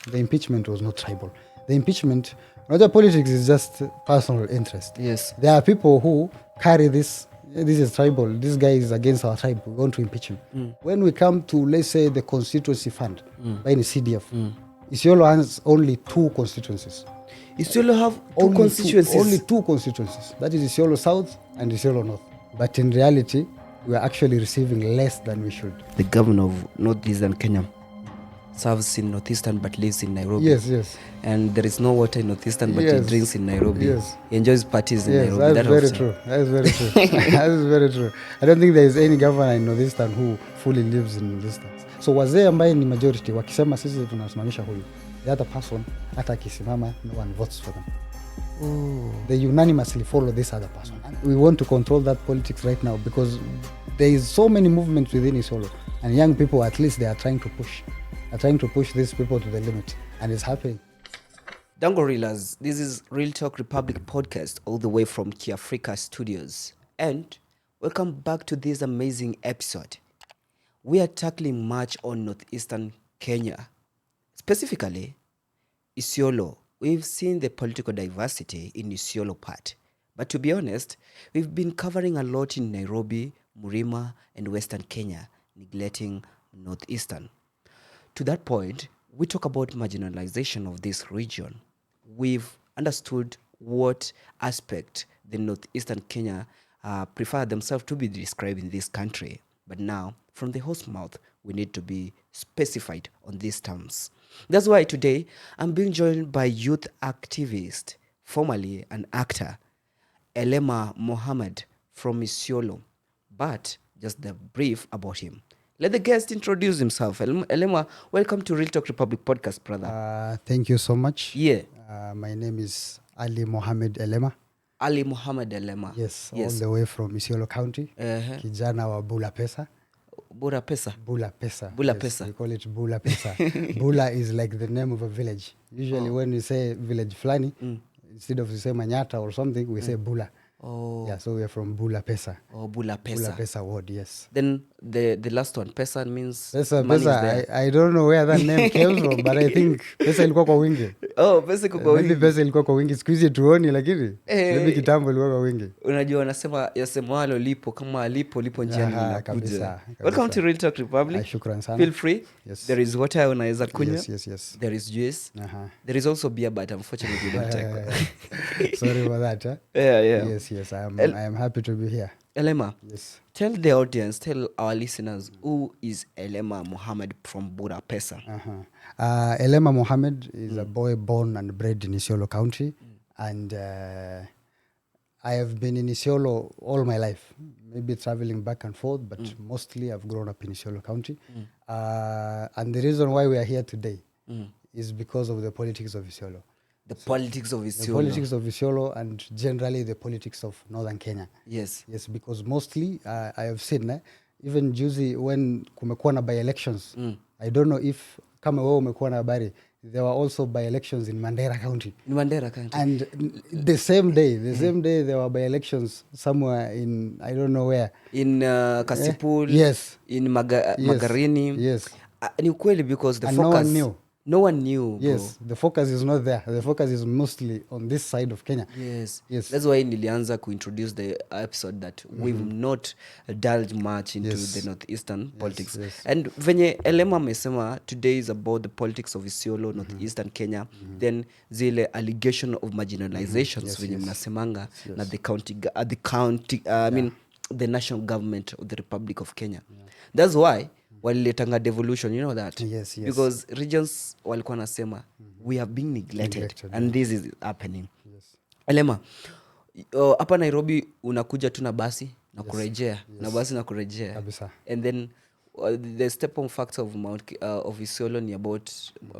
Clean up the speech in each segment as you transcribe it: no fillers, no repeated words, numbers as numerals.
the impeachment was not tribal. The impeachment, another politics is just personal interest. Yes. There are people who carry this is tribal, this guy is against our tribe, we want to impeach him. When we come to, let's say, the constituency fund by the CDF, Isiolo has only 2 constituencies. Isiolo have two constituencies? Only 2 constituencies. That is Isiolo South and Isiolo North. But in reality, we are actually receiving less than we should. The governor of Northeastern Kenya serves in Northeastern but lives in Nairobi. Yes. And there is no water in Northeastern but he drinks in Nairobi. Yes. He enjoys parties in Nairobi. That's very true. That is very true. I don't think there is any governor in Northeastern who fully lives in Northeastern. So wazee ambaye ni majority wakisema sisi tunasimamisha huyu, the other person hata akisimama, no one votes for them. They unanimously follow this other person. And we want to control that politics right now because there is so many movements within Isiolo, and young people, at least, they are trying to push these people to the limit, and it's happening. Dangorillas, this is Real Talk Republic podcast all the way from Kiafrika Studios, and welcome back to this amazing episode. We are tackling much on Northeastern Kenya, specifically Isiolo. We've seen the political diversity in Isiolo part, but to be honest, we've been covering a lot in Nairobi, Murima, and Western Kenya, neglecting Northeastern. To that point, we talk about marginalization of this region. We've understood what aspect the Northeastern Kenya prefer themselves to be described in this country. But now, from the host mouth, we need to be specified on these terms. That's why today, I'm being joined by youth activist, formerly an actor, Elema MOHAMMED from Isiolo. But just the brief about him. Let the guest introduce himself. Elema, welcome to Real Talk Republic podcast, brother. Thank you so much. Yeah. My name is Ali Mohammed Elema. Ali Mohammed Elema. Yes, all the way from Isiolo County. Kijana wa Bula Pesa. Bula Pesa. Bula Pesa. Bula Yes, Pesa. we call it Bula Pesa. Bula is like the name of a village. Usually when we say village Flani, instead of we say Manyata or something, we say Bula. Oh. Yeah, so we are from Bula Pesa. Oh, Bula Pesa. Bula Pesa ward, yes. Then the last one, Pesa means Pesa, money is Pesa, there. I don't know where that name came from, but I think Pesa ilikuwa kwa wingi. Oh, Pesa iko kwa Maybe wingi. Pesa ilikuwa kwa wingi. Siku hizi tuoni lakini maybe kitambo ilikuwa kwa wingi. Unajua wanasema yasemwalo lipo kama lipo njiani linakuja. Kabisa. Welcome to Real Talk Republic. Shukran sana. Feel free. Yes. There is water unaweza kunywa. Yes. There is juice. There is also beer, but unfortunately we don't take. Sorry about that. Huh? Yeah. Yes. I am happy to be here. Elema, Yes. tell the audience, tell our listeners, who is Elema MOHAMMED from Bula Pesa? Elema Mohammed is a boy born and bred in Isiolo County, and I have been in Isiolo all my life, maybe traveling back and forth, but mostly I've grown up in Isiolo County. And the reason why we are here today is because of the politics of Isiolo. The politics of Isiolo. The politics of Isiolo and generally the politics of Northern Kenya. Yes, because mostly I have seen, even juzi when kumekuwa na by-elections, I don't know if kama wewe umekuwa na habari, there were also by-elections in Mandera County. in Mandera County. And the same day there were by-elections somewhere in, I don't know where. In Kasipul. Yes. In Magarini. Yes. Ni ukweli because the And focus... No one knew, bro. Yes, the focus is not there. The focus is mostly on this side of Kenya. Yes. Yes. That's why nilianza introduce the episode that we've not delved much into the Northeastern politics. Yes. And venye Elema amesema, today is about the politics of Isiolo, Northeastern Kenya. Then zile allegation of marginalizations venye mnasemanga na the county, the national government of the Republic of Kenya. That's why waliletanga devolution, you know that? Yes. Because regions walikuwa nasema we have been neglected and this is happening. Yes. Elema, hapa Nairobi unakuja tu na basi na kurejea, na basi na kurejea. Kabisa. And then the step-on factor of Isiolo ni about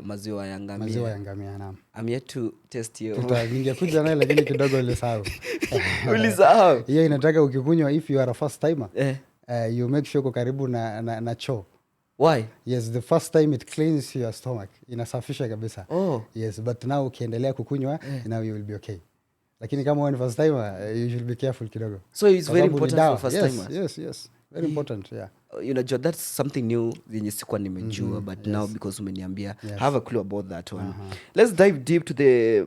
maziwa ya ngamia. Maziwa ya ngamia, naam. I'm yet to test you. Ningekuja naye lakini kidogo nilisahau. Ulisahau? Hiyo inataka ukikunywa, if you are a first timer, you make sure uko karibu na choo. Why? Yes, the first time it cleans your stomach. Inasafisha kabisa. Oh. Yes, but now ukiendelea kukunywa, now you will be okay. Lakini kama wewe ni first timer, you should be careful kidogo. So it's very important for first timers. Yes. very important, yeah. That's something new yenye sikuwa nimejua, but now because umeniambia, Yes. I have a clue about that one. Let's dive deep to the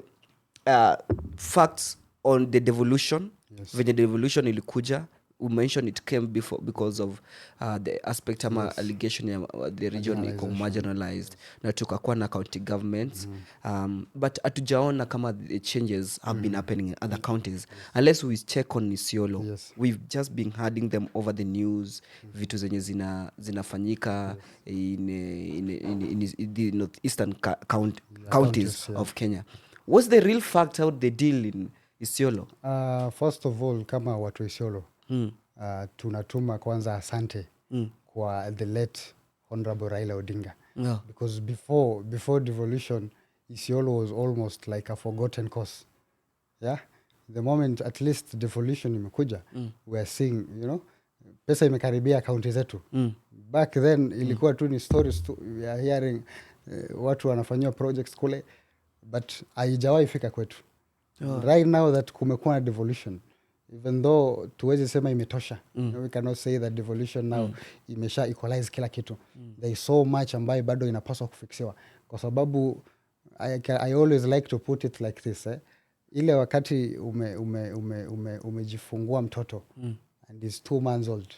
facts on the devolution. Venye devolution ilikuja, we mentioned it came because of the aspect ama allegation ya the region iko marginalized, na tukakuwa na county governments, but hatujaona kama the changes have been happening in other counties unless we check on Isiolo. We've just been hearing them over the news, vitu zenye zinafanyika in the northeastern counties of Kenya. What's the real fact how they deal in Isiolo? First of all, kama watu Isiolo, tunatuma kwanza asante kwa the late Honorable Raila Odinga. Because before devolution, Isiolo was almost like a forgotten cause. Yeah? The moment at least devolution imekuja, we are seeing, pesa imekaribia county zetu. Back then, ilikuwa tu ni stories, we are hearing watu wanafanyia projects kule, but haijawahi fika kwetu. Right now that kumekuwa na devolution, even though tuwezi sema imetosha, we cannot say that devolution now imesha equalize kila kitu. There is so much ambayo bado inapaswa kufiksiwa, kwa sababu I always like to put it like this, ile wakati umejifungua mtoto and is 2 months old,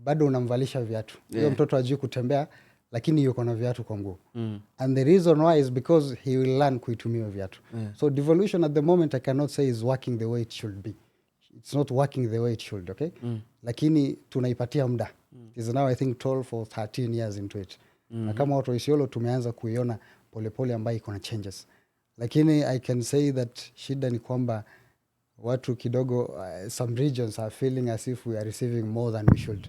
bado unamvalisha viatu. Huyo mtoto hajui kutembea, lakini yuko na viatu kwa mguu. And the reason why is because he will learn kuitumia viatu. So devolution at the moment I cannot say is working the way it should be. It's not working the way it should, okay? Lakini tunaipatia muda. It is now I think 12 or 13 years into it. Na kama watu wa Isiolo tumeanza kuiona polepole ambayo iko na changes. Lakini I can say that shida ni kwamba watu kidogo, some regions are feeling as if we are receiving more than we should.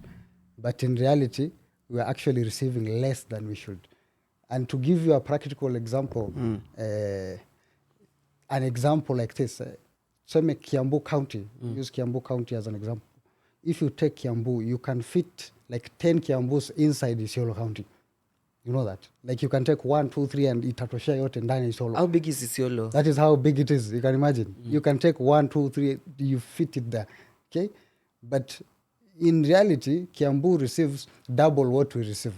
But in reality, we are actually receiving less than we should. And to give you a practical example, an example like this, Some Kiambu County, use Kiambu County as an example. If you take Kiambu, you can fit like 10 Kiambus inside Isiolo County. You know that? Like you can take 1, 2, 3 and itatoshea yote ndani Isiolo. How big is Isiolo? That is how big it is. You can imagine. You can take 1, 2, 3, you fit it there. Okay? But in reality, Kiambu receives double what we receive.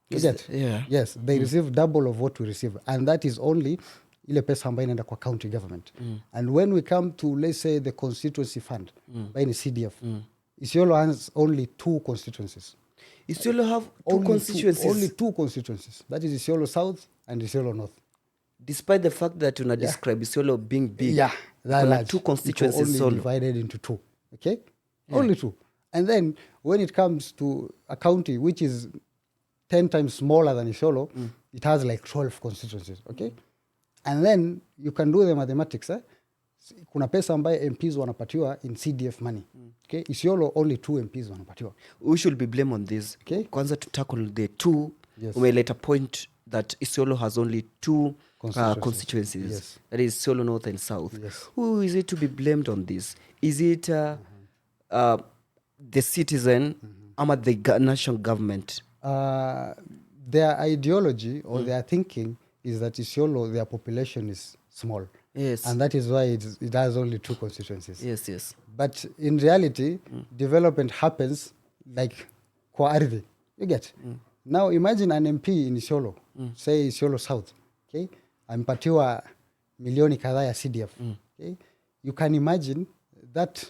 You get? Yeah. Yes, they receive double of what we receive. And that is only ile pesa ambayo inaenda kwa county government. And when we come to, let's say, the constituency fund, by the CDF, Isiolo has only 2 constituencies. Isiolo have two constituencies? Only 2 constituencies. That is Isiolo South and Isiolo North. Despite the fact that you describe Isiolo being big, that large, 2 constituencies only divided into 2. Okay? Only 2. And then when it comes to a county which is 10 times smaller than Isiolo, it has like 12 constituencies. Okay? And then you can do the mathematics. Kuna pesa ambaye MPs wanapatiwa in CDF money. Okay? Isiolo only 2 MPs wanapatiwa. We should be blamed on this. Okay? Kwanza to tackle the 2, umeleta point that Isiolo has only 2 constituencies. Yes. That is Isiolo North and South. Yes. Who is it to be blamed on this? Is it the citizen or the national government? Their ideology or their thinking is that Isiolo, their population is small. Yes. And that is why it has only 2 constituencies. Yes. But in reality, development happens like kwa ardhi. You get? Now imagine an MP in Isiolo, say Isiolo South, okay? Ampatiwa milioni kadhaa ya CDF. Okay? You can imagine that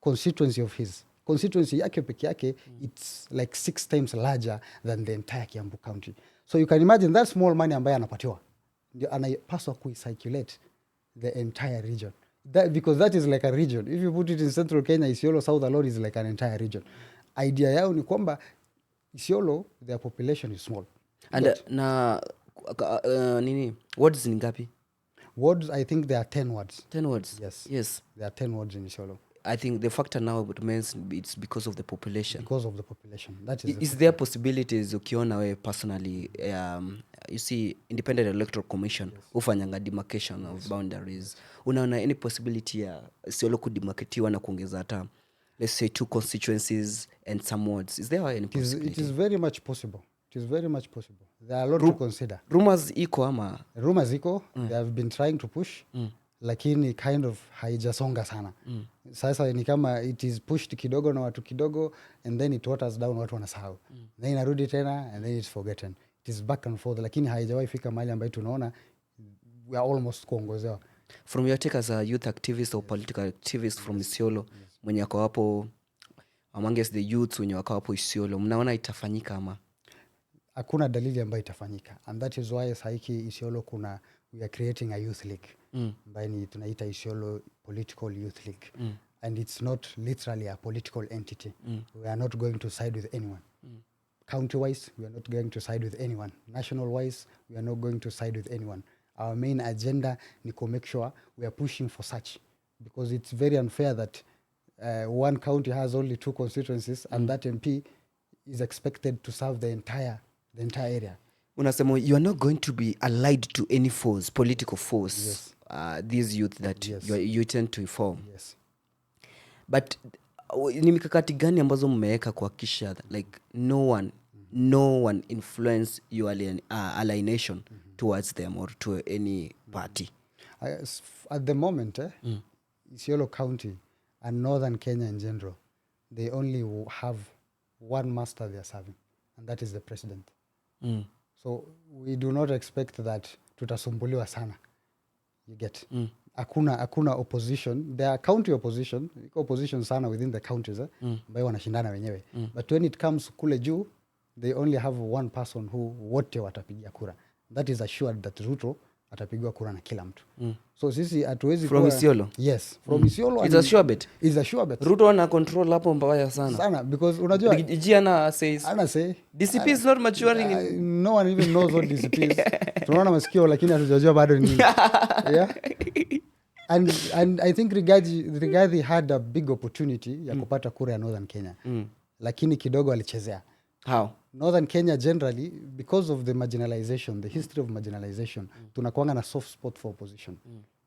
constituency of his. Constituency yake peke yake, it's like 6 times larger than the entire Kiambu County. So you can imagine that small money ambaye anapatiwa, ndio anapaswa kuicirculate the entire region. Because that is like a region. If you put it in central Kenya, Isiolo South alone is like an entire region. Idea yao ni kwamba Isiolo, their population is small. And wards ni ngapi? Wards, I think there are 10 wards. 10 wards? Yes. There are 10 wards in Isiolo. I think the factor now remains it's because of the population. Because of the population. That is there possibilities ukiona we personally, you see Independent Electoral Commission ufanyanga demarcation of boundaries. Unaona any possibility ya Isiolo kudemarketiwa na kuongeza hata, let's say 2 constituencies and some wards? Is there any possibility? It is very much possible. It is very much possible. There are a lot to consider. Rumors iko ama? Rumors iko. They have been trying to push. lakini kind of haijasonga sana. Sasa ni kama it is pushed kidogo na watu kidogo, and then it waters down, watu wanasahau. Then inarudi tena, and then it's forgotten. It is back and forth, lakini haijawahi fika mahali ambayo tunaona we are almost kuongozewa. From your take as a youth activist or political activist from Isiolo, mwenye ako hapo amongst the youths wenye wako hapo Isiolo, mnaona itafanyika ama? Hakuna dalili ambayo itafanyika, and that is why saiki Isiolo we are creating a youth league ambayo ni tunaita Isiolo Political Youth League. And it's not literally a political entity. We are not going to side with anyone. County wise, we are not going to side with anyone. National wise, we are not going to side with anyone. Our main agenda is to make sure we are pushing for such, because it's very unfair that one county has only 2 constituencies and that MP is expected to serve the entire area. Unasema you are not going to be allied to any force, political force. Yes. These youth that you tend to form. Yes. But ni mikakati gani ambazo mmeweka kuhakikisha like no one influence your alienation towards them or to any party? At the moment, Isiolo County and Northern Kenya in general, they only have one master they are serving, and that is the president. So we do not expect that tutasumbuliwa sana. You get? Hakuna opposition. There are county opposition sana within the counties ambayo wanashindana wenyewe. But when it comes kule juu, they only have one person who wote watapigia kura. That is assured that Ruto atapigiwa kura na kila mtu. So sisi hatuwezi from Isiolo. Yes, from Isiolo. It's a sure bet. It's a sure bet. Ruto ana control hapo mbaya sana because unajua Giana says DCP is not maturing. No one even knows what DCP is. Tunaona masikio lakini hatujajua bado ni. Yeah. And I think Rigathi had a big opportunity ya kupata kura ya Northern Kenya. Lakini kidogo alichezea. How? Northern Kenya generally, because of the marginalization, the history of marginalization, tunakuanga na soft spot for opposition.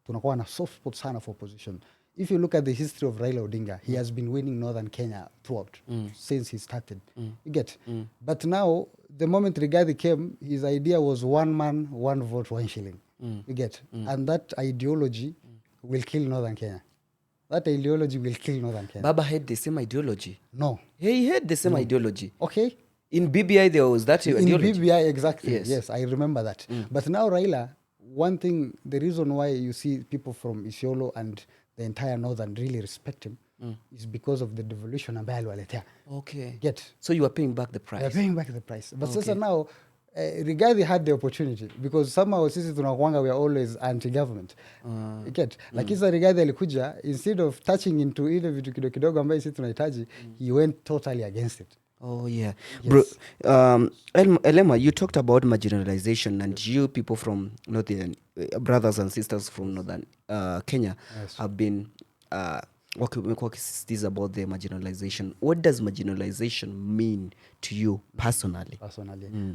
Tunakuwa na soft spot sana for opposition. If you look at the history of Raila Odinga, he has been winning Northern Kenya throughout since he started. You get? But now, the moment Rigathi came, his idea was 1 man, 1 vote, 1 shilling. You get? And that ideology will kill Northern Kenya. That ideology will kill Northern Kenya. Baba had the same ideology. No. He had the same ideology. Okay. In BBI there was that ideology. In BBI, exactly. Yes, I remember that. But now Raila, one thing, the reason why you see people from Isiolo and the entire Northern really respect him is because of the devolution ambayo aliwaletea. Okay. Get? So you are paying back the price. They are paying back the price. But sasa now, Rigathi had the opportunity because somehow sisi tunakuanga we are always anti-government. Get? Like isa Rigathi alikuja, instead of touching into ile vitu kidogo ambayo sisi tunahitaji, he went totally against it. Oh yeah. Yes. Bro, Elema, you talked about marginalization and you people from northern brothers and sisters from northern Kenya have been wakisisitiza about the marginalization. What does marginalization mean to you personally?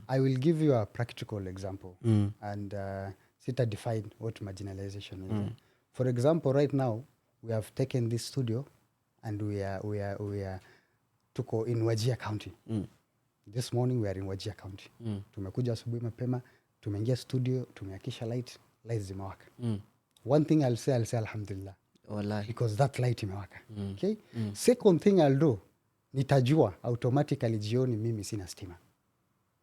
I will give you a practical example and sita define what marginalization is. For example, right now we have taken this studio and we are tuko in Wajir County. This morning we are in Wajir County. Tumekuja asubuhi mapema, tumeingia studio, tumehakisha lights zimewaka. One thing I'll say alhamdulillah. Wallahi. Because that light imewaka. Okay? Second thing I'll do, nitajua automatically jioni mimi sina stima.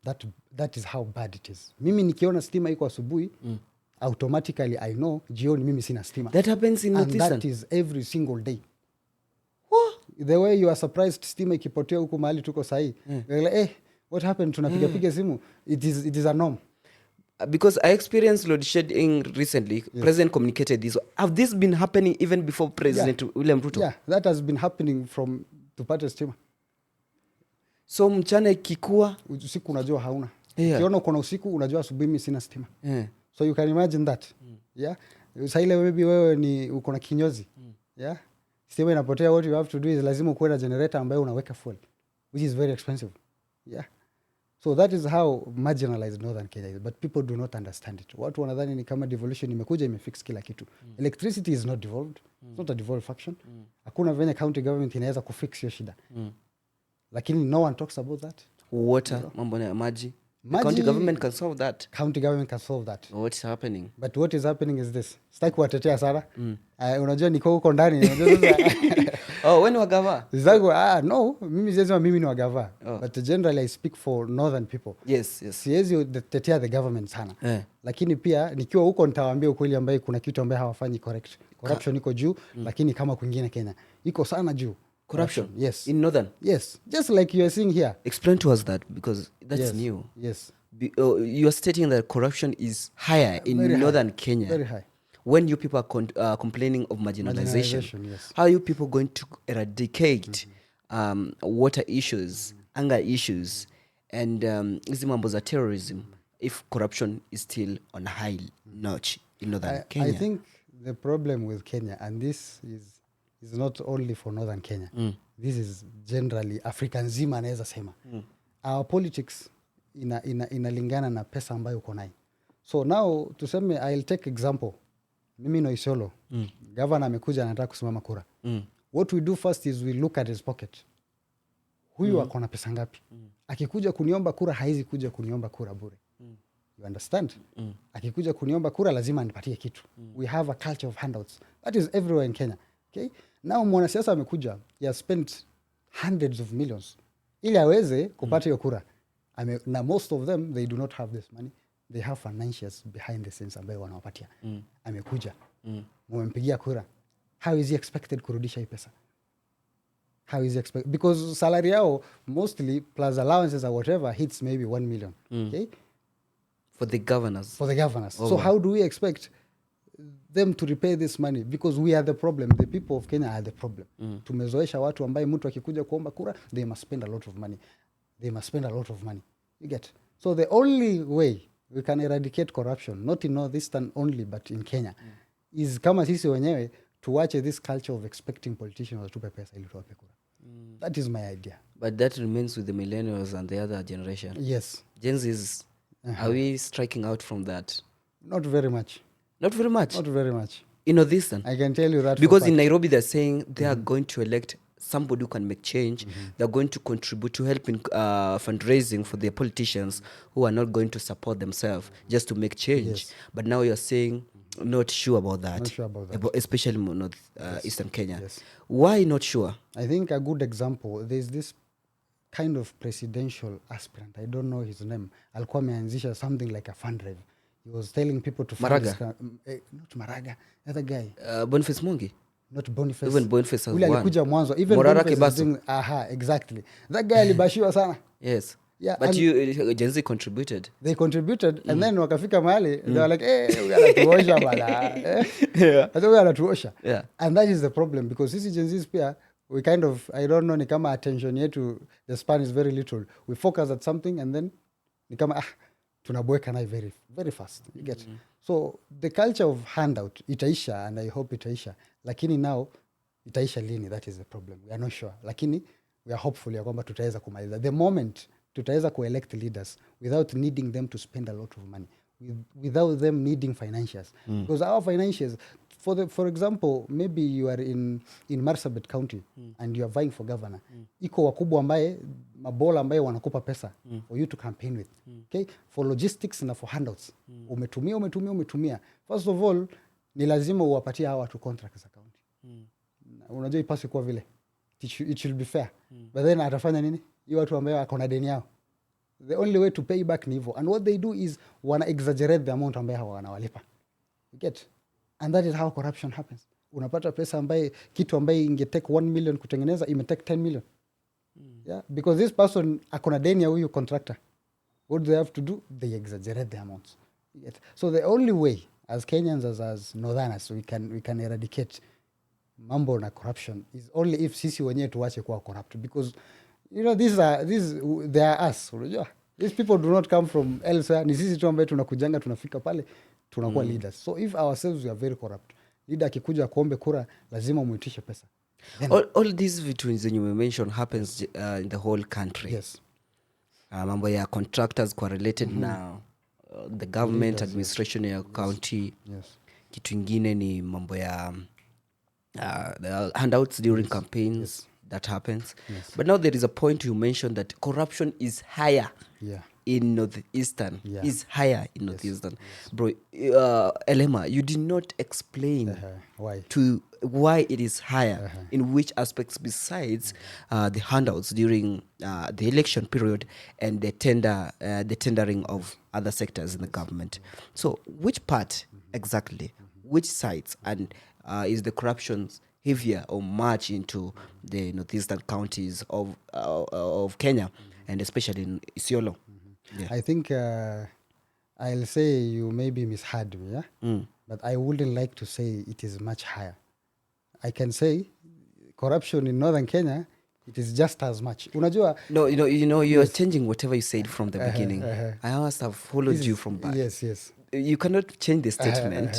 That is how bad it is. Mimi nikiona stima iko asubuhi, automatically I know jioni mimi sina stima. That happens in and that is every single day. The way you are surprised stima ikipotea huko mahali tuko sahi. Like, what happened? Tunapiga simu. It is a norm. Because I experienced load shedding recently. President communicated this. Have this been happening even before President William Ruto? Yeah, that has been happening from tupate stima. So mchana ikikua usiku unajua hauna. Ukiona uko na usiku unajua asubuhi mimi sina stima. So you can imagine that. Yeah. Saile maybe wewe ni uko na kinyozi. Yeah. Stima inapotea, what you have to do is lazima kuwe na generator ambayo unaweka fuel, which is very expensive. Yeah. So that is how marginalized Northern Kenya is, but people do not understand it. Watu wanadhani ni kama devolution imekuja imefix kila kitu. Electricity is not devolved. It's not a devolved function. Hakuna venye county government inaweza kufix hiyo shida. Lakini no one talks about that. Water, mambo ya maji. The county government can solve that. County government can solve that. What's happening? But what is happening is this. Sitaki kuwatetea sana. Unajua niko huko ndani. Oh, when wagava? No, mimi sisema mimi ni wagava. But generally I speak for northern people. Yes. Siwezi tetea the government sana. Lakini pia nikiwa huko nitawaambia ukweli ambaye kuna kitu ambaye hawafanyi correct. Corruption iko juu, lakini kama kwingine Kenya iko sana juu. Corruption? Yes. In northern? Yes. Just like you are seeing here. Explain to us that, because that's new. Yes. You are stating that corruption is higher in very northern high. Kenya. Very high. When you people are complaining of marginalization, yes. how are you people going to eradicate water issues, anger issues, and hizi mambo za terrorism if corruption is still on a high notch in northern Kenya? I think the problem with Kenya, and this is not only for northern Kenya, this is generally Africa nzima anaweza sema. Our politics inalingana na pesa ambayo uko nayo. So now tuseme, I'll take example. Mimi no Isiolo. Governor amekuja anataka kusimama kura. What we do first is we look at his pocket. Huyu ako na pesa ngapi? Akikuja kuniomba kura haizi kuja kuniomba kura bure. You understand? Akikuja kuniomba kura lazima anipatie kitu. We have a culture of handouts. That is everywhere in Kenya. Okay? Now mwanasiasa amekuja, he has spent hundreds of millions ili aweze kupata hiyo kura. Na most of them, they do not have this money. They have financials behind the scenes ambayo wanawapatia. Amekuja. Mumempigia kura. How is he expected kurudisha hii pesa? How is he expected? Because salary yao mostly plus allowances or whatever hits maybe 1 million. Okay? For the governors. For the governors. So how do we expect them to repay this money? Because we are the problem. The people of Kenya are the problem. Tumezoesha watu ambaye mtu akikuja kuomba kura, they must spend a lot of money. You get? So the only way we can eradicate corruption, not in Northeastern only, but in Kenya, is kama sisi wenyewe tuwache this culture of expecting politicians watupe pesa ili tuwape kura. That is my idea. But that remains with the millennials and the other generation. Yes. Gen Z's, are we striking out from that? Not very much. Not very much? Not very much. In Northeastern? I can tell you that. Because in Nairobi they're saying they are going to elect somebody who can make change. They're going to contribute to help in fundraising for their politicians who are not going to support themselves just to make change. Yes. But now you're saying not sure about that. Not sure about that. Especially North Eastern Kenya. Yes. Why not sure? I think a good example, there's this kind of presidential aspirant. I don't know his name. Alikuwa ameanzisha something like a fund drive. He was telling people to fund Maraga. Not Maraga, the other guy. Boniface Mwangi? Not Boniface. Even Boniface has ule won. alikuja mwanzo. Even Morara Boniface is doing, exactly. That guy alibashiwa sana. Yes. Yeah, but you Gen Z contributed. They contributed and then wakafika mahali they were like, we anatuosha bana. We anatuosha. Yeah. And that is the problem because sisi Gen Z's pia we kind of, I don't know, ni kama attention yetu, the span is very little. We focus at something and then ni kama tunaboeka nayo very very fast. You get? So the culture of handout itaisha, and I hope itaisha. Lakini now itaisha lini? That is the problem. We are not sure. Lakini we are hopeful ya kwamba tutaweza kumaliza. The moment tutaweza kuelect leaders without needing them to spend a lot of money, without them needing financials. Because our financials, for example, maybe you are in Marsabit County and you are vying for governor. Iko wakubwa ambaye, mabola ambaye wanakupa pesa for you to campaign with. Okay? For logistics na for handouts. Umetumia. First of all, ni lazima uwapatie hawa watu contracts za county. Unajua ipaswi kuwa vile. It should be fair. But then atafanya nini? Hiyo watu ambao wako na deni yao. The only way to pay back ni hivyo. And what they do is wana exaggerate the amount ambayo hawa wanawalipa. You get? And that is how corruption happens. Unapata pesa ambaye, kitu ambaye inge take 1 million kutengeneza, ime take 10 million. Yeah? Because this person akona deni ya huyu contractor. What they have to do? They exaggerate the amounts. You get? So the only way as Kenyans, as Northerners, we can eradicate mambo na corruption is only if sisi wenyewe tuwache kuwa corrupt. Because you know, they are us. Unajua? These people do not come from elsewhere. Ni sisi tu ambaye tunakujanga, tunafika pale, tunakuwa leaders. So if ourselves we are very corrupt, leader akikuja kuombe kura, lazima umuitishe pesa. All these betweens that you mention happens in the whole country. Yes. Mambo ya contractors correlated na the government leaders, administration ya county. Yes. Kitu ingine ni mambo ya the handouts during campaigns. Yes. That happens. Yes. But now there is a point you mentioned that corruption is higher in northeastern is higher in northeastern. Bro, Elema, you did not explain Why? to why it is higher, in which aspects besides the handouts during the election period and the tendering of other sectors in the government. So which part exactly, which sides, and is the corruption heavier or much into the northeastern counties of Kenya, and especially in Isiolo? I think I'll say you maybe misheard me, but I wouldn't like to say it is much higher. I can say corruption in northern Kenya, it is just as much. Unajua, No, you're changing whatever you said from the beginning. I must have followed you from back. Yes. You cannot change the statement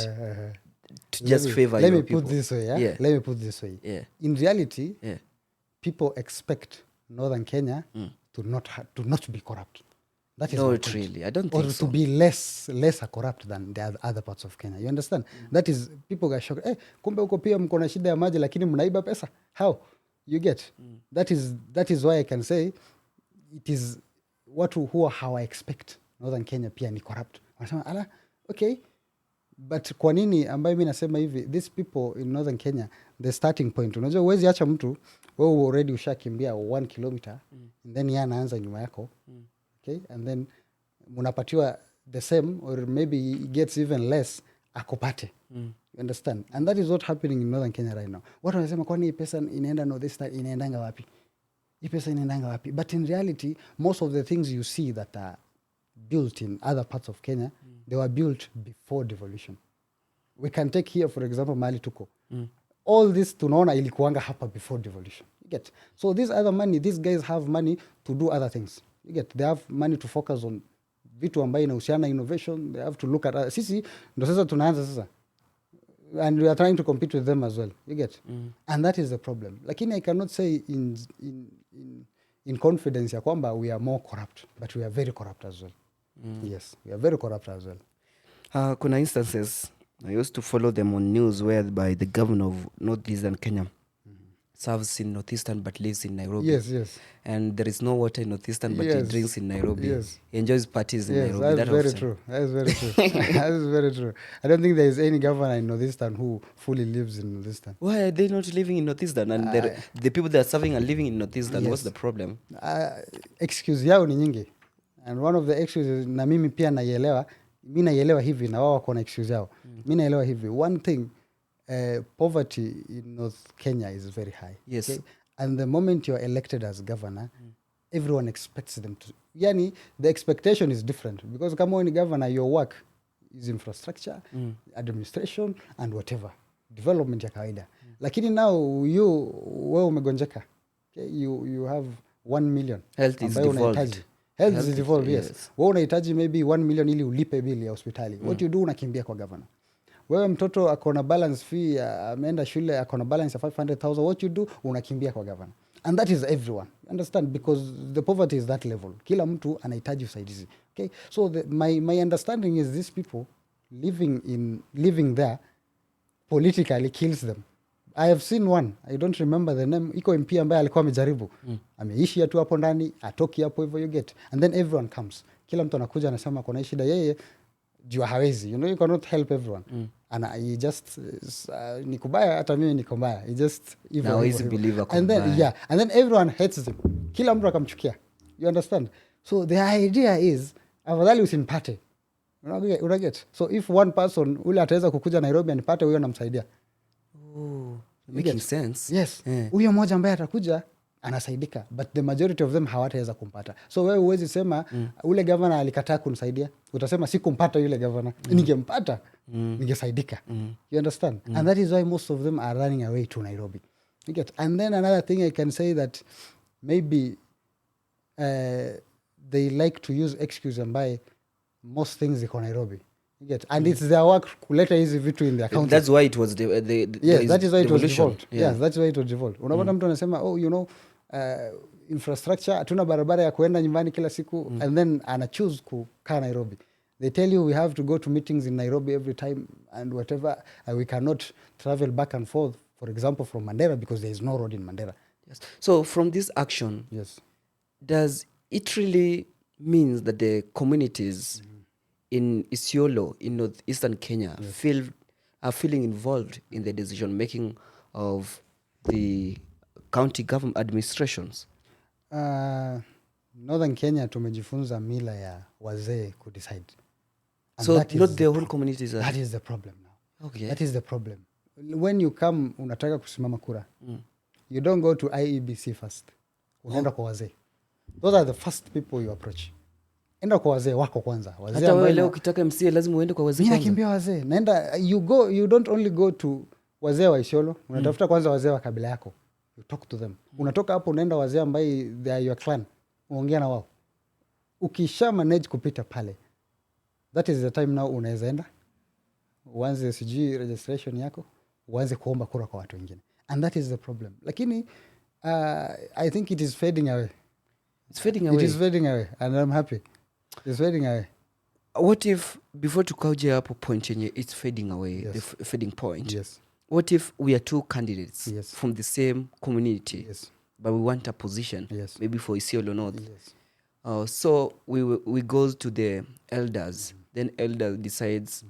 to just favor your people. Let me put this way, Let me put this way. Yeah. In reality, people expect northern Kenya to not be corrupt. That is not really. I don't think so. Or to be lesser corrupt than the other parts of Kenya. You understand? That is, people get shocked. Kumbe huko pia mko na shida ya maji lakini mnaiba pesa. How? You get? That is why I can say it is who how I expect northern Kenya pia ni corrupt. Wanasema okay. But kwa nini ambayo mimi nasema hivi, these people in northern Kenya, the starting point, unajua huwezi acha mtu wewe already ushakimbia 1 kilometer and then yeye anaanza nyuma yako. Okay, and then munapatiwa the same or maybe he gets even less akopate. You understand? And that is what happening in northern Kenya right now. Watu wanasema kwani hii pesa inaenda northeastern, inaendanga wapi? Hii pesa inaendanga wapi? But in reality, most of the things you see that are built in other parts of Kenya, they were built before devolution. We can take here, for example, Mali Tuko. All this tunaona ilikuanga hapa before devolution. You get? So this other money, these guys have money to do other things. You get? They have money to focus on vitu ambayo inahusiana innovation. They have to look at sisi ndo sasa tunaanza sasa, and we are trying to compete with them as well. You get? And that is the problem. Lakini I cannot say in confidence ya kwamba we are more corrupt, but we are very corrupt as well. Yes, we are very corrupt as well. Kuna instances, I used to follow them on news whereby the governor of northeastern Kenya serves in northeastern but lives in Nairobi. Yes. And there is no water in northeastern but he drinks in Nairobi. Yes. He enjoys parties in Nairobi. That's very true. That is very true. I don't think there is any governor in northeastern who fully lives in northeastern. Why are they not living in northeastern? And the people that are serving are living in northeastern. What's the problem? Excuse yao ni nyingi. And one of the excuses, na mimi pia naielewa, mimi naielewa hivi na wao wako na excuse yao. Mimi naielewa hivi. One thing, poverty in North Kenya is very high. Yes. Okay? And the moment you're elected as governor, everyone expects them to. Yani, the expectation is different. Because kama wewe ni governor, your work is infrastructure, administration, and whatever. Development ya kawaida. Lakini now, wewe umegonjeka. Okay? You have 1 million. Health is devolved. Health is devolved, yes. Wewe unahitaji maybe 1 million ili ulipe bili ya hospitali. What you do, unakimbia kwa governor. Wewe mtoto akona balance fee, ameenda shule akona balance ya 500,000, what you do, unakimbia kwa governor. And that is everyone. Understand? Because the poverty is that level. Kila mtu anahitaji usaidizi. Okay? So my understanding is these people living there politically kills them. I have seen one, I don't remember the name, iko MP ambaye alikuwa amejaribu. Ameishi tu hapo ndani, atoki hapo hivyo, you get. And then everyone comes. Kila mtu anakuja anasema kuna shida yeye jua hawezi. You cannot help everyone. And he just ni kubaya hata mimi niko mbaya. He just believer. And then everyone hates him. Kila mtu akamchukia. You understand? So the idea is afadhali usimpate. Unaget? So if one person ule ataweza kukuja Nairobi anipate, huyo namsaidia. Making sense. Yes. Huyo mmoja ambaye atakuja anasaidika, but the majority of them hawataweza kumpata. So wewe huwezi sema ule governor alikataa kunisaidia. Utasema sikumpata yule governor. Ningempata, ningesaidika. You understand? And that is why most of them are running away to Nairobi. You get? And then another thing I can say that maybe they like to use excuse ambaye most things iko Nairobi. Get. And it's their work kuleta hizi vitu in their county. That's why it was that is why it was devolved. Yes, that's why it was devolved. Unapata mtu anasema infrastructure, hatuna barabara ya kuenda nyumbani kila siku, and then ana choose kukaa Nairobi. They tell you we have to go to meetings in Nairobi every time and whatever, we cannot travel back and forth, for example, from Mandera because there is no road in Mandera. Yes. So from this action, yes, does it really means that the communities in Isiolo, in northeastern Kenya, are feeling involved in the decision making of the county government administrations. Northern Kenya tumejifunza mila ya wazee kudecide. So not the whole communities. That is the problem now. Okay. That is the problem. When you come unataka kusimama kura, you don't go to IEBC first. Unaenda kwa wazee. Those are the first people you approach. Enda kwa wazee wako kwanza. Hata wewe leo ukitaka MCA lazima uende kwa wazee kwanza. Ninakimbia wazee. Naenda you don't only go to wazee wa Isiolo, unatafuta kwanza wazee wa kabila yako. You talk to them. Unatoka hapo unaenda wazee ambao they are your clan. Uongea na wao. Ukisha manage kupita pale, that is the time now unaweza enda uanze sijui registration yako, uanze kuomba kura kwa watu wengine. And that is the problem. Lakini I think it is fading away. It's fading away. It is fading away and I'm happy. It's fading away. What if, before tukauje hapo point yenye it's fading away, Yes. the fading point. Yes. What if we are two candidates Yes. from the same community, Yes. but we want a position, Yes. maybe for Isiolo North? Yes. So we go to the elders. Then elder decides.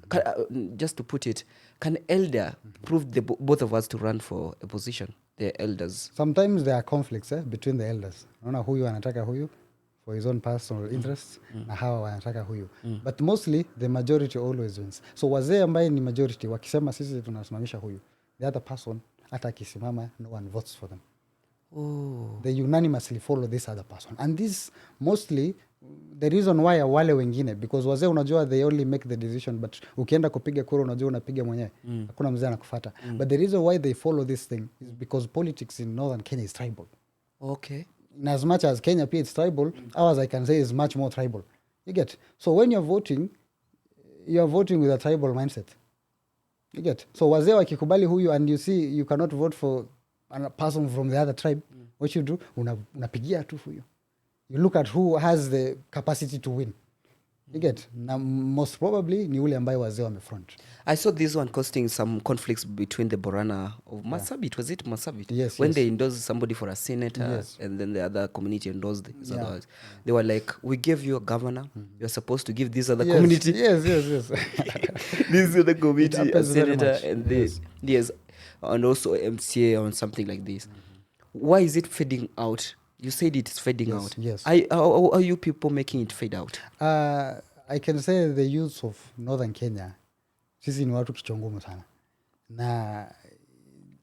Just to put it, can elder prove both of us to run for a position? The elders. Sometimes there are conflicts between the elders. Unaona huyu anataka huyu for his own personal interests na hawa wanataka huyu. But mostly the majority always wins. So wazee ambaye ni majority wakisema sisi tunasimamisha huyu, the other person hata akisimama no one votes for them. Oh. They unanimously follow this other person. And this mostly the reason why wale wengine, because wazee unajua they only make the decision, but ukienda kupiga kura unajua unapiga mwenyewe. Hakuna mzee anakufuata. But the reason why they follow this thing is because politics in northern Kenya is tribal. Okay. In as much as Kenya it's tribal, ours I can say is much more tribal. You get? So when you're voting with a tribal mindset. You get? So wazee wakikubali huyu and you see you cannot vote for a person from the other tribe, what you do, unapigia tu huyu. You look at who has the capacity to win. You get? Na most probably ni ule ambaye wazee wamefront. I saw this one causing some conflicts between the Borana of Marsabit. Was it Marsabit? Yes. When they endorsed somebody for a senator, and then the other community endorsed this other ones. They were like, we gave you a governor. You're supposed to give this other community. Yes. This other community a senator and this. Yes. And also MCA or something like this. Why is it fading out? You said it's fading out. Yes. How are you people making it fade out? I can say the youth of northern Kenya, sisi ni watu kichongumu sana. Na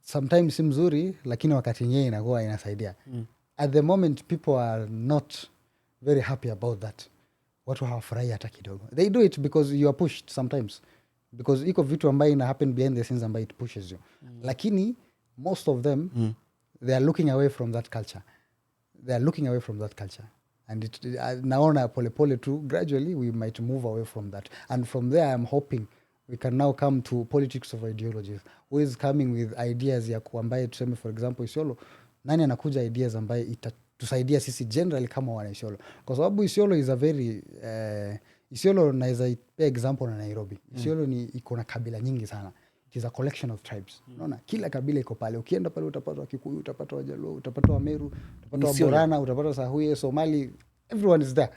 sometimes si mzuri, lakini wakati nyingine inakuwa inasaidia. At the moment, people are not very happy about that. Watu hawafurahi hata kidogo. They do it because you are pushed sometimes. Because iko vitu ambayo ina happen behind the scenes ambayo it pushes you. Lakini most of them, they are looking away from that culture. And naona pole tu, gradually we might move away from that. And from there I'm hoping we can now come to politics of ideologies. Who is coming with ideas ya kuambaye tuseme for example Isiolo, nani anakuja ideas ambaye itatusaidia sisi generally kama wana Isiolo. Kwa sababu Isiolo is a very Isiolo naweza ipea example na Nairobi. Isiolo ni iko na kabila nyingi sana. It is a collection of tribes. Unaona kila kabila iko pale. Ukienda pale utapata Wakikuyu, utapata Wajaluo, utapata Wameru, utapata Waborana, utapata Sahuye, Somali, everyone is there.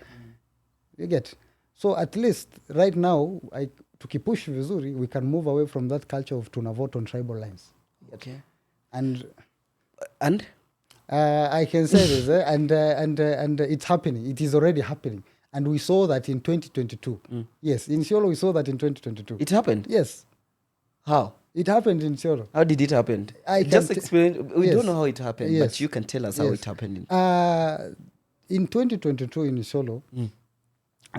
You get? So at least right now tukipush vizuri we can move away from that culture of tuna vote on tribal lines. Okay. And I can say this and it's happening. It is already happening. And we saw that in 2022. Yes, in Isiolo we saw that in 2022. It happened? Yes. How? It happened in Isiolo. How did it happen? Just explain. We don't know how it happened, but you can tell us how it happened. In 2022 in Isiolo,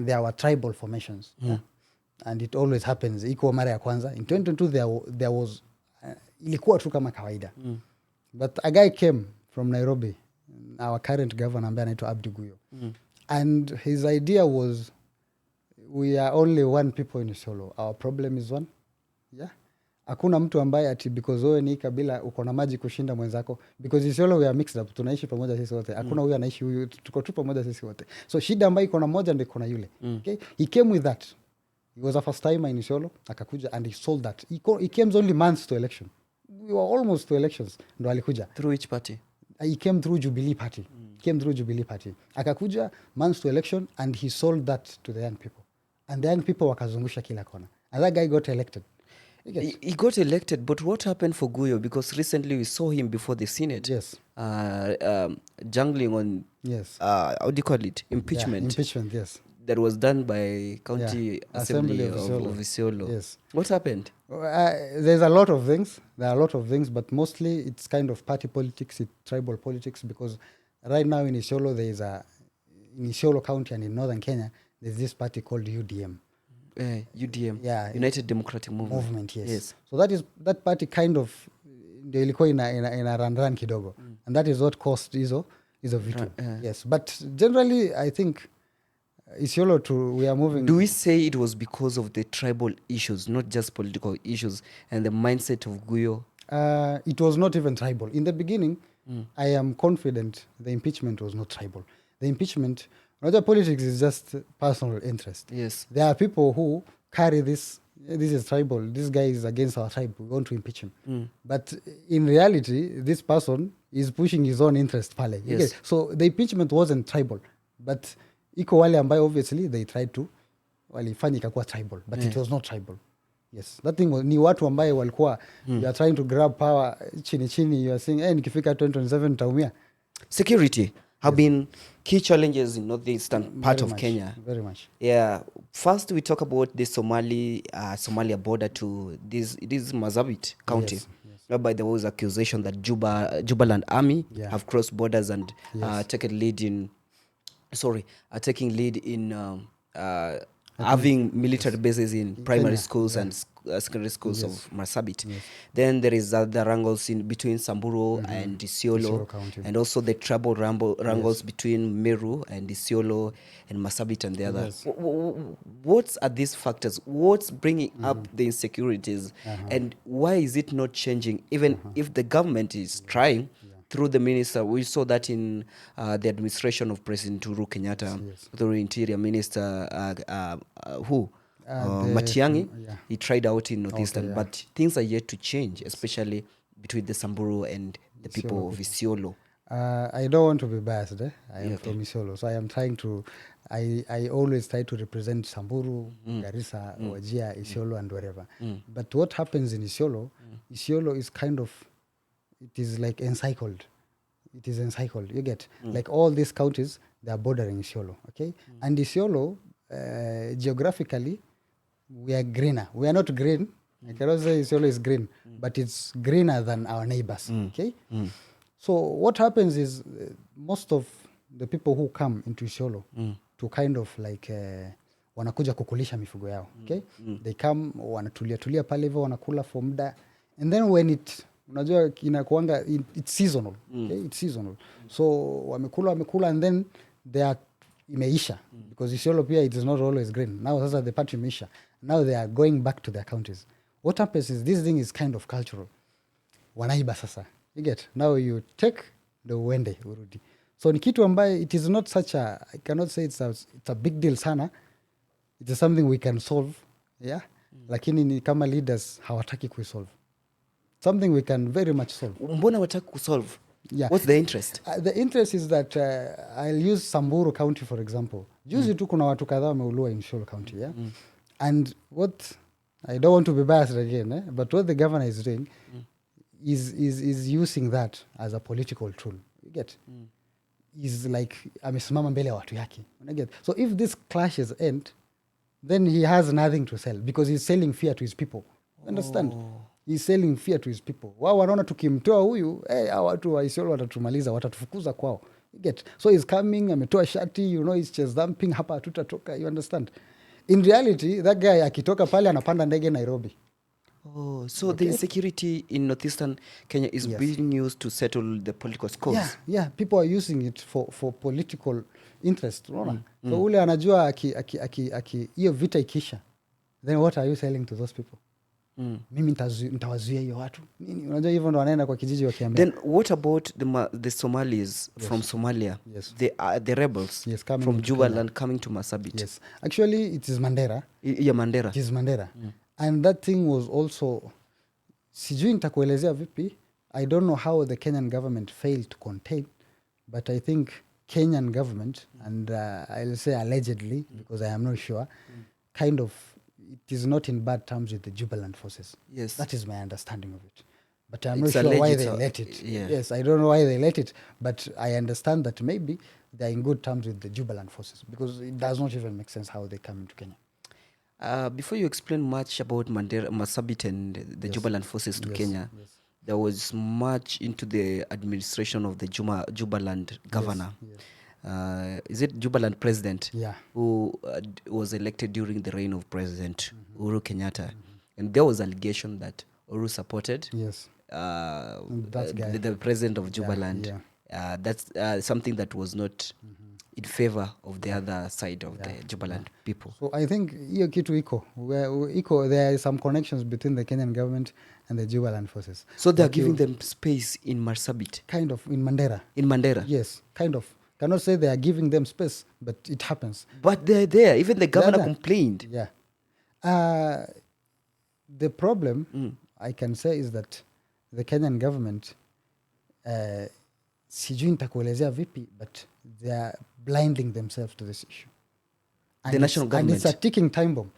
there were tribal formations. And it always happens. Iko mara ya kwanza. In 2022 there was ilikuwa tu kama kawaida. But a guy came from Nairobi, our current governor ambaye anaitwa Abdi Guyo. And his idea was we are only one people in Isiolo. Our problem is one. Yeah. Hakuna mtu ambaye ati because wewe ni kabila uko na maji kushinda mwenzako, because Isiolo we are mixed up, tunaishi pamoja sisi wote. Hakuna huyu anaishi huyu, tuko tu pamoja sisi wote. So shida ambayo iko na moja ndio iko na yule. Okay? He came with that. He was a first timer in Isiolo, akakuja and he sold that. He came only months to election. We were almost to elections ndo alikuja. Through which party? he came through Jubilee Party. Akakuja months to election and he sold that to the young people. And the young people wakazungusha kila kona. And that guy got elected. He got elected, but what happened for Guyo? Because recently we saw him before the Senate. Yes. Jungling on, how do you call it? Impeachment. Yeah, impeachment, yes. That was done by County Assembly of Isiolo. Yes. What happened? There's a lot of things. There are a lot of things, but mostly it's kind of party politics, tribal politics, because right now in Isiolo, in Isiolo County and in northern Kenya, there's this party called UDM. UDM, yeah, United Democratic Movement. Yes. So that party kind of ndio ilikuwa ina run kidogo, and that is what caused hizo vitu. Yes, but generally I think Isiolo we are moving. Do we say it was because of the tribal issues, not just political issues, and the mindset of Guyo? It was not even tribal in the beginning. I am confident the impeachment was not tribal. The impeachment, politics is just personal interest. Yes. There are people who carry this is tribal, this guy is against our tribe, we want to impeach him. But in reality, this person is pushing his own interest pale. Yes. Okay? So the impeachment wasn't tribal. But iko wale ambayo obviously they tried to, walifanya ikakuwa tribal. But it was not tribal. Yes. That thing was, ni watu ambaye walikuwa, you are trying to grab power chini, you are saying, nikifika 2027 nitaumia. Security have been key challenges in northeastern part of Kenya. Very much. Yeah. First, we talk about the Somalia border to this. It is Marsabit County. Yes. Whereby there was accusation that Jubaland army have crossed borders and taking lead in having military bases in primary Kenya. schools and secondary schools of Marsabit. Yes. Then there is the wrangles in between Samburu and Isiolo, and also the tribal wrangles between Meru and Isiolo and Marsabit and the other. Yes. What are these factors? What's bringing up the insecurities, and why is it not changing? Even if the government is trying through the minister, we saw that in the administration of President Uhuru Kenyatta, through Interior Minister Matiang'i, he tried out in Northeastern, but things are yet to change, especially between the Samburu and the people of Isiolo. I don't want to be biased. I am from Isiolo, so I am trying to. I always try to represent Samburu, Garissa, Wajir, Isiolo, and wherever. But what happens in Isiolo? Isiolo is kind of, it is like encircled. It is encircled. You get like all these counties, they are bordering Isiolo. Okay, and Isiolo, geographically, we are greener. We are not green. I cannot say Isiolo is green, but it's greener than our neighbors. Okay. So what happens is most of the people who come into Isiolo to kind of like wanakuja kukulisha mifugo yao. Okay, they come wanatulia pale hivyo wanakula for muda, and then when unajua inakuanga it's seasonal. Okay, it's seasonal. So wamekula and then they are imeisha because Isiolo pia it is not always green. Now sasa the part imeisha. Now they are going back to their counties. What happens is this thing is kind of cultural. Wanaiba sasa. You get? Now you take the uende urudi. So ni kitu ambaye it is not such a, I cannot say it's a big deal sana. It is something we can solve. Yeah. Lakini ni kama leaders hawataki kuisolve. Something we can very much solve. Mbona wataki kusolve? Yeah. What's the interest? The interest is that I'll use Samburu County for example. Juzi tu kuna watu kadhaa wameulua in Isiolo County, yeah? And what, I don't want to be biased again, but what the governor is doing is using that as a political tool. You get? Is like amesimama mbele ya watu yake. You get? So if this clashes end, then he has nothing to sell because he's selling fear to his people. Understand? He's selling fear to his people. Wao wanaona tukimtoa huyu, hao watu wa Isiolo watatumaliza, watatufukuza kwao. You get? So he's coming, ametoa shati, he's chest thumping, hapa hatutatoka, you understand? In reality, that guy akitoka pale anapanda ndege Nairobi. Oh, so the insecurity in northeastern Kenya is being used to settle the political scores. Yeah, people are using it for political interest, unaona? So ule anajua hiyo vita ikisha, then what are you selling to those people? Mimi nitawazuia hiyo watu. Nini? Unajua hivyo ndo wanaenda kwa kijiji wakiambia. Then what about the Somalis from Somalia? Yes. The rebels from Jubaland coming to Marsabit. Yes. Actually, it is Mandera. Yeah, Mandera. It is Mandera. And that thing was also, sijui nitakuelezea vipi, I don't know how the Kenyan government failed to contain, but I think Kenyan government, and I'll say allegedly, because I am not sure, kind of, it is not in bad terms with the Jubaland forces. Yes. That is my understanding of it. But I'm It's not sure why alleged, they so- let it. yeah. Yes, I don't know why they let it, but I understand that maybe they're in good terms with the Jubaland forces, because it does not even make sense how they come into Kenya. Before you explain much about Marsabit and the Yes. Jubaland forces to Yes, Kenya, yes. there was much into the administration of the Jubaland governor. Yes. Is it Jubaland president? Yeah. Who was elected during the reign of President Uhuru Kenyatta. And there was allegation that Uhuru supported Yes. uh, That guy. the president of Jubaland. yeah. That's something that was not in favor of the other side of the Jubaland people. So I think hiyo kitu iko, there are some connections between the Kenyan government and the Jubaland forces. So they're But giving them space in Marsabit, kind of in Mandera. in Mandera. Yes, kind of. Cannot say they are giving them space, but it happens. But they're there. Even the governor there. complained. Yeah. The problem I can say is that the Kenyan government, sijui nitakuelezea vipi, but they are blinding themselves to this issue. The national And it's a government. ticking time bomb.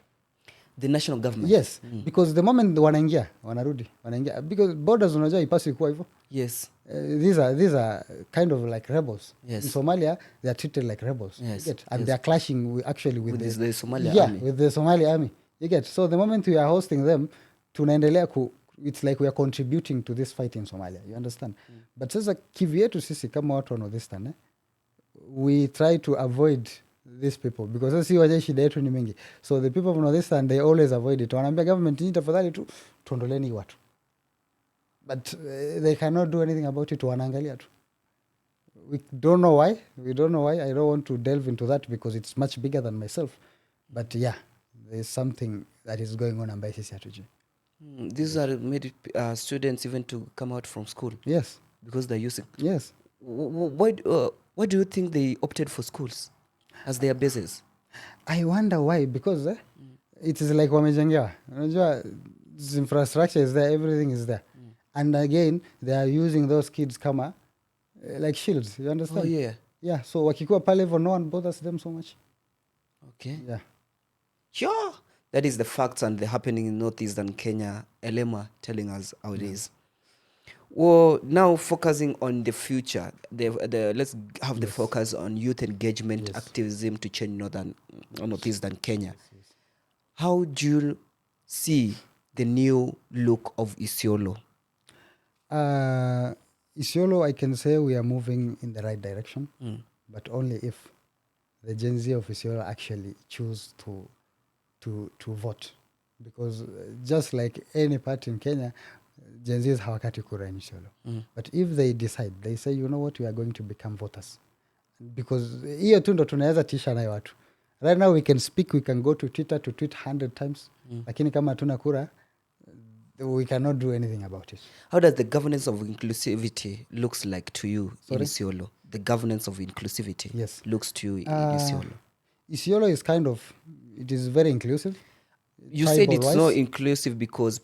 The national government. Yes, because the moment wanaingia, because borders unajua ipasi kuwa hivyo. Yes. These are kind of like rebels. Yes. In Somalia, they are treated like rebels. Yes, You get? And yes. they are clashing with the Somali yeah, army. with the Somali army. You get? So the moment we are hosting them, tunaendelea it's like we are contributing to this fight in Somalia. You understand? But sasa kivyetu sisi kama watu wa Northeastern, we try to avoid these people because sasa si waje shida yetu ni mingi. So the people of Northeastern, they always avoid it. Wanaambia government ni tafadhali tu tuondoleni watu. But they cannot do anything about it. Wanaangalia tu. We don't know why. I don't want to delve into that because it's much bigger than myself. But yeah, there's something that is going on ambaye sisi hatujui. These are made students even to come out from school Yes. because they're using. Yes. Why do you think they opted for schools as their bases? I wonder why, because it is like wamejengewa. Unajua, infrastructure is there, everything is there. And again, they are using those kids kama like shields. You understand? Oh, yeah. Yeah, so wakikuwa pale hivyo, no one bothers them so much. Okay. Yeah. Sure. That is the facts and the happening in northeastern Kenya. Elema telling us how it is. Well, now focusing on the future, let's have the focus on youth engagement, activism to change northeastern Kenya. How do you see the new look of Isiolo? Isiolo, I can say we are moving in the right direction, but only if the Gen Z of Isiolo actually choose to vote. Because just like any party in Kenya, Gen Z is hawakati kura in Isiolo. But if they decide, they say, you know what, we are going to become voters. Because hiyo tu ndo tunaweza tisha nayo watu. Right now we can speak, we can go to Twitter to tweet 100 times. Lakini kama hatuna kura, we cannot do anything about it. How does the governance of inclusivity looks like to you in Isiolo? The governance of inclusivity looks to you in Isiolo. Isiolo is kind of, it is very inclusive. You said it's not inclusive because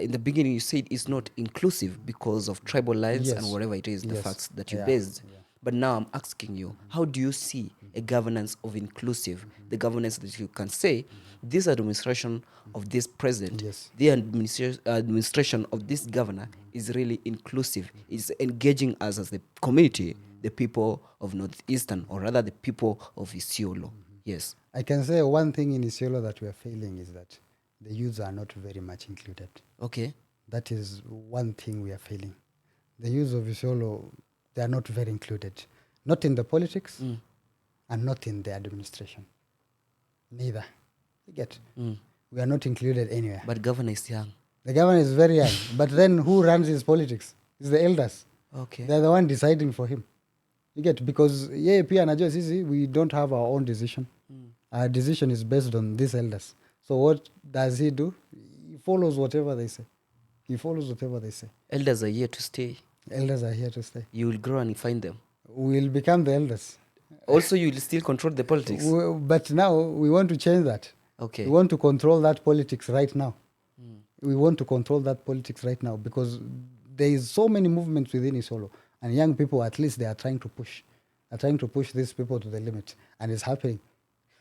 in the beginning you said it's not inclusive because of tribal lines and whatever it is, the facts that you based. But now I'm asking you, how do you see a governance of inclusive, the governance that you can say, this administration of this president, the administration of this governor is really inclusive, is engaging us as the community, the people of Northeastern, or rather the people of Isiolo. Yes. I can say one thing in Isiolo that we are failing is that the youths are not very much included. Okay. That is one thing we are failing. The youths of Isiolo, they are not very included. Not in the politics and not in the administration. Neither. You get? We are not included anywhere. But governor is young. The governor is very young. But then who runs his politics? It's the elders. Okay. They're the one deciding for him. You get? Because pia anajua sisi, we don't have our own decision. Our decision is based on these elders. So what does he do? He follows whatever they say. Elders are here to stay. Elders are here to stay. You will grow and find them. We will become the elders. Also, you will still control the politics. But now we want to change that. Okay. We want to control that politics right now. We want to control that politics right now because there is so many movements within Isiolo, and young people, at least they are trying to push. Are trying to push these people to the limit, and it's happening.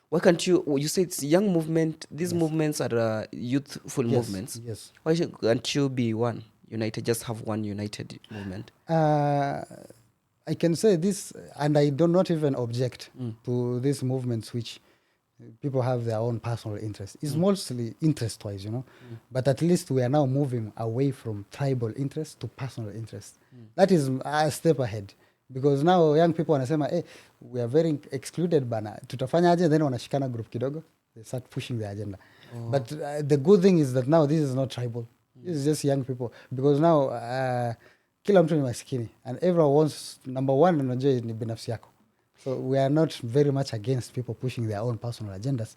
Why can't you say it's young movement, these movements are youthful movements. Yes. Why can't you be one united, just have one united movement? I can say this, and I do not even object to these movements which people have their own personal interest. It's mostly interest-wise, but at least we are now moving away from tribal interest to personal interest. That is a step ahead. Because now young people wanasema we are very excluded bana, tutafanya aje, then wanashikana group kidogo, they start pushing the agenda. But the good thing is that now this is not tribal. This is just young people, because now kila mtu ni maskini, and everyone wants number one, unajua ni binafsi yako. So we are not very much against people pushing their own personal agendas,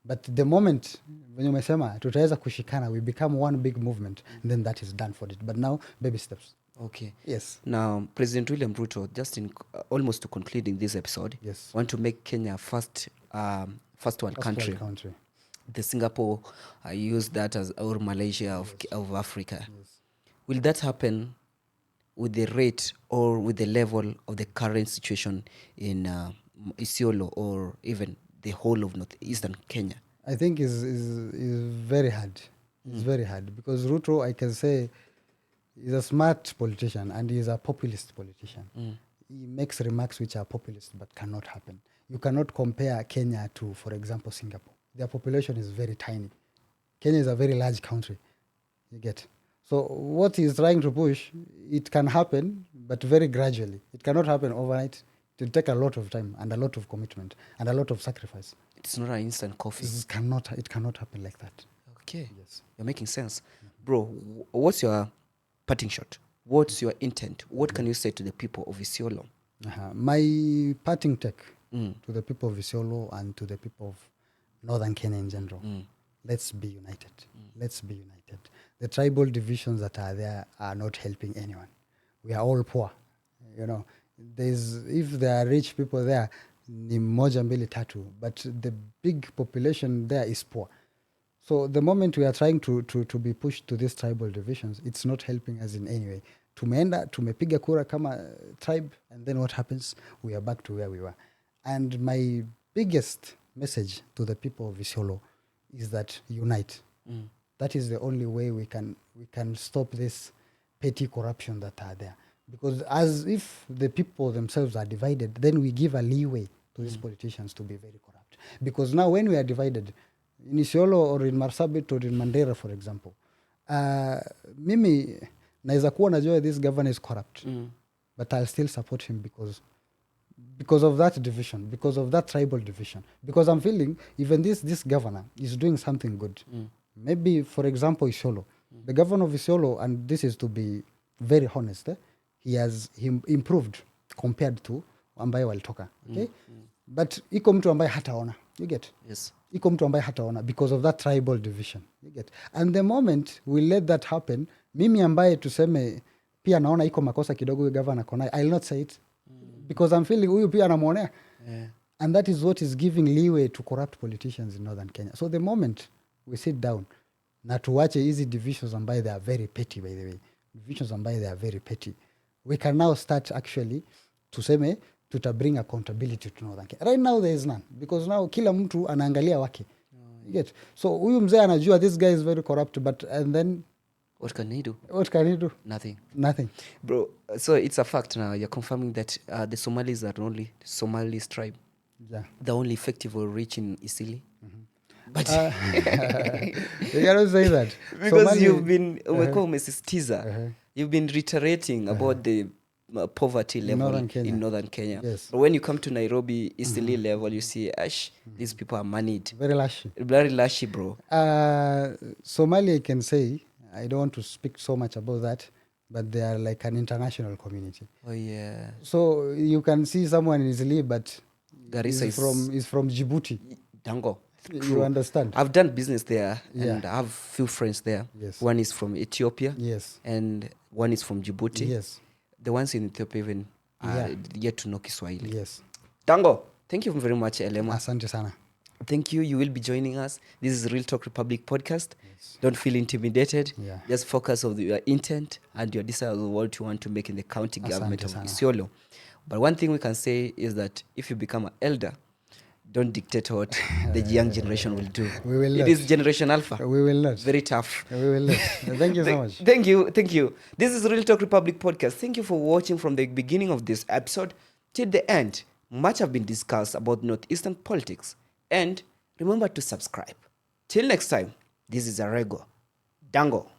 but the moment when umesema tutaweza kushikana, we become one big movement, and then that is done for it. But now baby steps. Okay. Yes. Now, President William Ruto, just in almost to concluding this episode, want to make Kenya first world country. The Singapore use that as our Malaysia of Africa. Yes. Will that happen with the rate or with the level of the current situation in Isiolo or even the whole of northeastern Kenya? I think is very hard. It's very hard because Ruto, I can say, is a smart politician and he is a populist politician. He makes remarks which are populist but cannot happen. You cannot compare Kenya to, for example, Singapore. Their population is very tiny. Kenya is a very large country. You get. So what he's trying to push, it can happen, but very gradually. It cannot happen overnight. It will take a lot of time and a lot of commitment and a lot of sacrifice. It's not an instant coffee. It cannot happen like that. Okay. Yes. You're making sense. Bro, what's your parting shot? What's your intent? What can you say to the people of Isiolo? My parting take to the people of Isiolo and to the people of northern Kenya in general, let's be united. Let's be united. The tribal divisions that are there are not helping anyone. We are all poor. If there are rich people there, ni moja mbili tatu, but the big population there is poor. So the moment we are trying to be pushed to these tribal divisions, it's not helping us in any way. Tumepiga kura kama tribe, and then what happens? We are back to where we were. And my biggest message to the people of Isiolo is that unite. That is the only way we can stop this petty corruption that are there. Because as if the people themselves are divided, then we give a leeway to these politicians to be very corrupt. Because now when we are divided, in Isiolo or in Marsabit or in Mandera, for example, mimi naweza kuwa najua this governor is corrupt, but I'll still support him because of that division, because of that tribal division. Because I'm feeling even this governor is doing something good. Maybe, for example, Isiolo. The governor of Isiolo, and this is to be very honest, he improved compared to ambaye walitoka. Okay? But iko mtu ambaye hataona. You get? Yes. Iko mtu ambaye hataona because of that tribal division. You get? And the moment we let that happen, mimi ambaye tuseme pia naona iko makosa kidogo governor konai, I'll not say it. Because I'm feeling huyu pia anamuonea. And that is what is giving leeway to corrupt politicians in northern Kenya. So the moment we sit down na tuwache hizi divisions ambaye they are very petty, by the way. Divisions ambaye they are very petty. We can now start actually tuseme bring accountability to northern Kenya. Right now there is none, because now kila mtu anaangalia wake. You get? So huyu mzee anajua this guy is very corrupt, and then what can he do? What can he do? Nothing. Bro, so it's a fact now. You're confirming that the Somalis are only Somalis tribe. Yeah. The only effective or rich in Isili. But you cannot say that. Because you've been you've been reiterating about the poverty level in northern Kenya. Yes. But when you come to Nairobi, Isili level, you see, these people are moneyed. Very lashy. Very lashy, bro. Somalia, I can say, I don't want to speak so much about that, but they are like an international community. Oh, yeah. So you can see someone in Isili, but Garissa is from Djibouti. Dango. You understand? I've done business there, and I have few friends there. Yes. One is from Ethiopia. Yes. And one is from Djibouti. Yes. The ones in Ethiopia even are yet to know Kiswahili. Yes. Dango, thank you very much, Elema. Asante sana. thank you. You will be joining us. This is Real Talk Republic podcast. Don't feel intimidated. Yeah. Just focus on your intent and your desire of what you want to make in the county government of sana. Isiolo. But one thing we can say is that if you become an elder, don't dictate what the young generation will do. We will It not. is Generation Alpha. We will not. Very tough. We will not. Thank you so much. Thank you. This is Real Talk Republic podcast. Thank you for watching from the beginning of this episode till the end. Much have been discussed about Northeastern politics. And remember to subscribe. Till next time, this is AREGO. Dango.